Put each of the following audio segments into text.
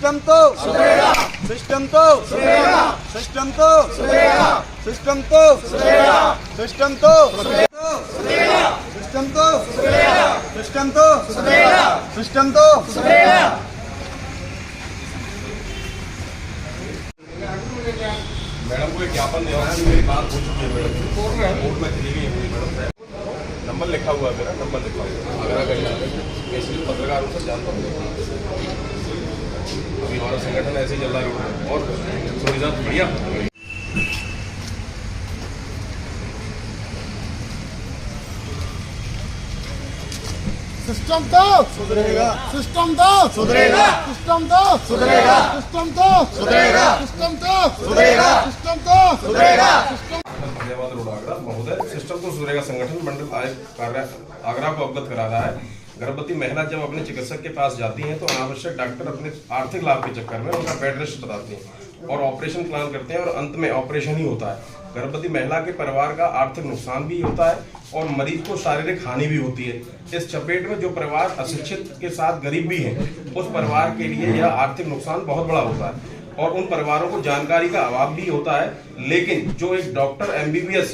System तो सुधरेगा, system तो सुधरेगा, सिस्टम तो सुधरेगा, सिस्टम तो सुधरेगा, सिस्टम तो सुधरेगा, सिस्टम तो सुधरेगा, सिस्टम तो सुधरेगा, सिस्टम तो सुधरेगा। मैडम को एक ज्ञापन देना है, मेरी बात हो चुकी है मैडम, कोर्ट में चली गई है मैडम। नंबर लिखा हुआ है मेरा, नंबर लिखा हुआ है, आगरा का इसलिए पत्रकारों से जानता हूँ। अभी हमारा संगठन ऐसे ही चल रहा है और सुविधा बढ़िया। सिस्टम तो सुधरेगा, सिस्टम तो सुधरेगा, सिस्टम तो सुधरेगा, सिस्टम तो सुधरेगा, सिस्टम तो सुधरेगा, सिस्टम तो सुधरेगा। धन्यवाद रोड आगरा महोदय। सिस्टम तो सुधरेगा संगठन मंडल आयुक्त कार्य आगरा को अवगत करा रहा है। गर्भवती महिला जब अपने चिकित्सक के पास जाती हैं तो अनावश्यक डॉक्टर अपने आर्थिक लाभ के चक्कर में उनका बेड रेस्ट बताते हैं और ऑपरेशन प्लान करते हैं और अंत में ऑपरेशन ही होता है। गर्भवती महिला के परिवार का आर्थिक नुकसान भी होता है और मरीज को शारीरिक हानि भी होती है। इस चपेट में जो परिवार अशिक्षित के साथ गरीब भी है, उस परिवार के लिए यह आर्थिक नुकसान बहुत बड़ा होता है और उन परिवारों को जानकारी का अभाव भी होता है। लेकिन जो एक डॉक्टर MBBS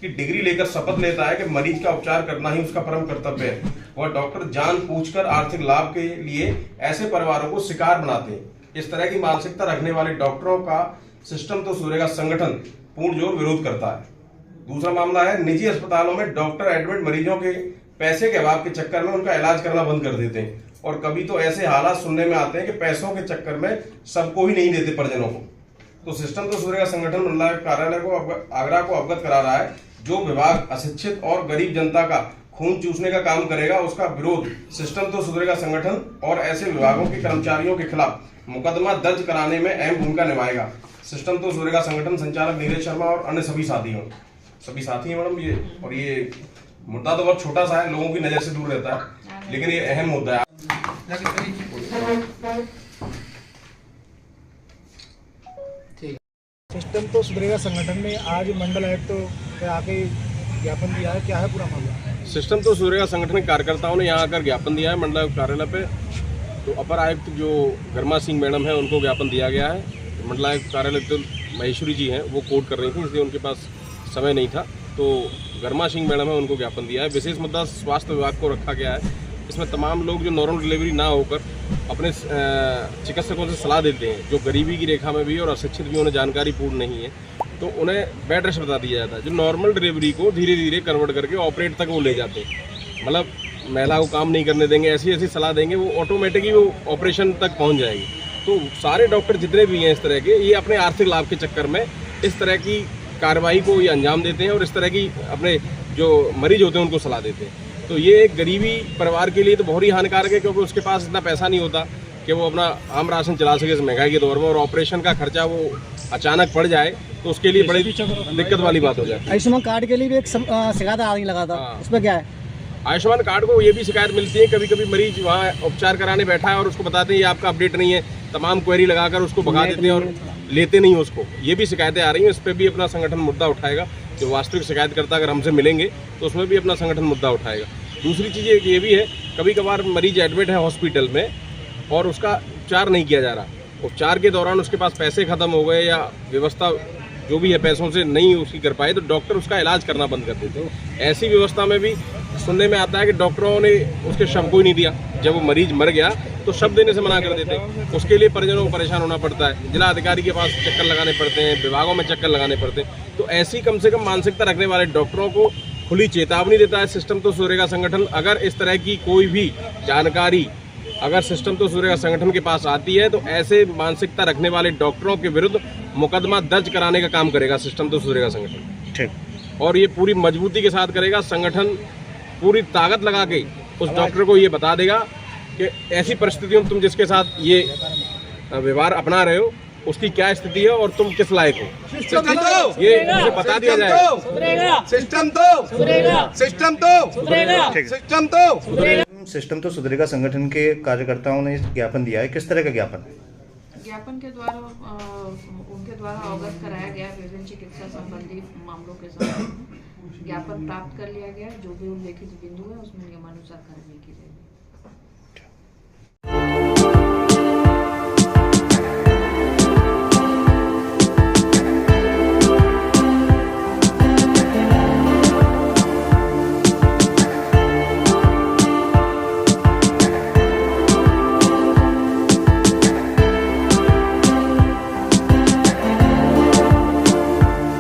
की डिग्री लेकर शपथ लेता है कि मरीज का उपचार करना ही उसका परम कर्तव्य है, वह डॉक्टर जानबूझकर आर्थिक लाभ के लिए ऐसे परिवारों को शिकार बनाते हैं। इस तरह की मानसिकता रखने वाले डॉक्टरों का सिस्टम तो सुधरेगा संगठन पूर्ण जोर विरोध करता है। दूसरा मामला है निजी अस्पतालों में डॉक्टर एडमिट मरीजों के पैसे के अभाव के चक्कर में उनका इलाज करना बंद कर देते हैं और कभी तो ऐसे हालात सुनने में आते हैं कि पैसों के चक्कर में सबको ही नहीं देते परिजनों को। तो सिस्टम तो सुधरेगा संगठन मंडलायुक्त कार्यालय को आगरा को अवगत करा रहा है, जो विभाग अशिक्षित और गरीब जनता का खून चूसने का काम करेगा उसका विरोध सिस्टम तो सुधरेगा संगठन और ऐसे विभागों के कर्मचारियों के खिलाफ मुकदमा दर्ज कराने में अहम भूमिका निभाएगा। सिस्टम तो सुधरेगा संगठन संचालक नीरज शर्मा और अन्य सभी साथी हैं मैडम। ये और ये मुद्दा तो बहुत छोटा सा है, लोगों की नजर से दूर रहता है, लेकिन ये अहम मुद्दा है। सिस्टम तो सुधरेगा संगठन ने आज मंडल आयुक्त पे आके ज्ञापन दिया है, क्या है पूरा मामला? सिस्टम तो सुधरेगा संगठन के कार्यकर्ताओं ने यहाँ आकर ज्ञापन दिया है मंडल आयुक्त कार्यालय पे। तो अपर आयुक्त जो गर्मा सिंह मैडम है उनको ज्ञापन दिया गया है। मंडल आयुक्त कार्यालय तो महेश्वरी जी हैं, वो कोर्ट कर रही थी इसलिए उनके पास समय नहीं था, तो गर्मा सिंह मैडम है उनको ज्ञापन दिया है। विशेष मुद्दा स्वास्थ्य विभाग को रखा गया है। इसमें तमाम लोग जो नॉर्मल डिलीवरी ना होकर अपने चिकित्सकों से सलाह देते हैं, जो गरीबी की रेखा में भी और अशिक्षित भी उन्हें जानकारी पूर्ण नहीं है, तो उन्हें बेड रेस्ट बता दिया जाता है। जो नॉर्मल डिलीवरी को धीरे धीरे कन्वर्ट करके ऑपरेट तक वो ले जाते हैं, मतलब महिला को काम नहीं करने देंगे, ऐसी ऐसी सलाह देंगे, वो ऑटोमेटिकली वो ऑपरेशन तक पहुँच जाएगी। तो सारे डॉक्टर जितने भी हैं इस तरह के, ये अपने आर्थिक लाभ के चक्कर में इस तरह की कार्रवाई को ये अंजाम देते हैं और इस तरह की अपने जो मरीज होते हैं उनको सलाह देते हैं। तो ये एक गरीबी परिवार के लिए तो बहुत ही हानिकारक है, क्योंकि उसके पास इतना पैसा नहीं होता कि वो अपना आम राशन चला सके इस महंगाई के दौर में, और ऑपरेशन का खर्चा वो अचानक पड़ जाए तो उसके लिए बड़ी दिक्कत वाली बात हो जाए। आयुष्मान कार्ड के लिए भी एक शिकायत आने लगा था, इसमें क्या है? आयुष्मान कार्ड को ये भी शिकायत मिलती है, कभी कभी मरीज वहाँ उपचार कराने बैठा है और उसको बताते हैं ये आपका अपडेट नहीं है, तमाम क्वेरी लगाकर उसको भगा देते हैं और लेते नहीं उसको। ये भी शिकायतें आ रही हैं, इस पर भी अपना संगठन मुद्दा उठाएगा। जो वास्तविक शिकायतकर्ता अगर हमसे मिलेंगे तो उसमें भी अपना संगठन मुद्दा उठाएगा। दूसरी चीज़ ये भी है, कभी कभार मरीज एडमिट है हॉस्पिटल में और उसका उपचार नहीं किया जा रहा, उपचार के दौरान उसके पास पैसे खत्म हो गए या व्यवस्था जो भी है पैसों से नहीं उसकी कर पाए, तो डॉक्टर उसका इलाज करना बंद कर देते हैं। ऐसी व्यवस्था में भी सुनने में आता है कि डॉक्टरों ने उसके शव को ही नहीं दिया, जब वो मरीज मर गया तो शव देने से मना कर देते हैं। उसके लिए परिजनों को परेशान होना पड़ता है, जिला अधिकारी के पास चक्कर लगाने पड़ते हैं, विभागों में चक्कर लगाने पड़ते हैं। तो ऐसी कम से कम मानसिकता रखने वाले डॉक्टरों को खुली चेतावनी देता है सिस्टम तो सुधरेगा संगठन। अगर इस तरह की कोई भी जानकारी अगर सिस्टम तो सुधरेगा संगठन के पास आती है तो ऐसे मानसिकता रखने वाले डॉक्टरों के विरुद्ध मुकदमा दर्ज कराने का काम करेगा सिस्टम तो सुधरेगा संगठन। ठीक। और ये पूरी मजबूती के साथ करेगा। संगठन पूरी ताकत लगा के उस डॉक्टर को ये बता देगा कि ऐसी परिस्थितियों में तुम जिसके साथ ये व्यवहार अपना रहे हो उसकी क्या स्थिति है और तुम किस लायक हो, ये उसे बता दिया जाएगा। सिस्टम तो सुधरेगा संगठन के कार्यकर्ताओं ने ज्ञापन दिया है, किस तरह का ज्ञापन है? ज्ञापन के द्वारा उनके द्वारा अवगत कराया गया विभिन्न चिकित्सा संबंधी मामलों के साथ ज्ञापन प्राप्त कर लिया गया। जो भी उल्लेखित बिंदु है उसमें नियमानुसार कार्रवाई की जाएगी।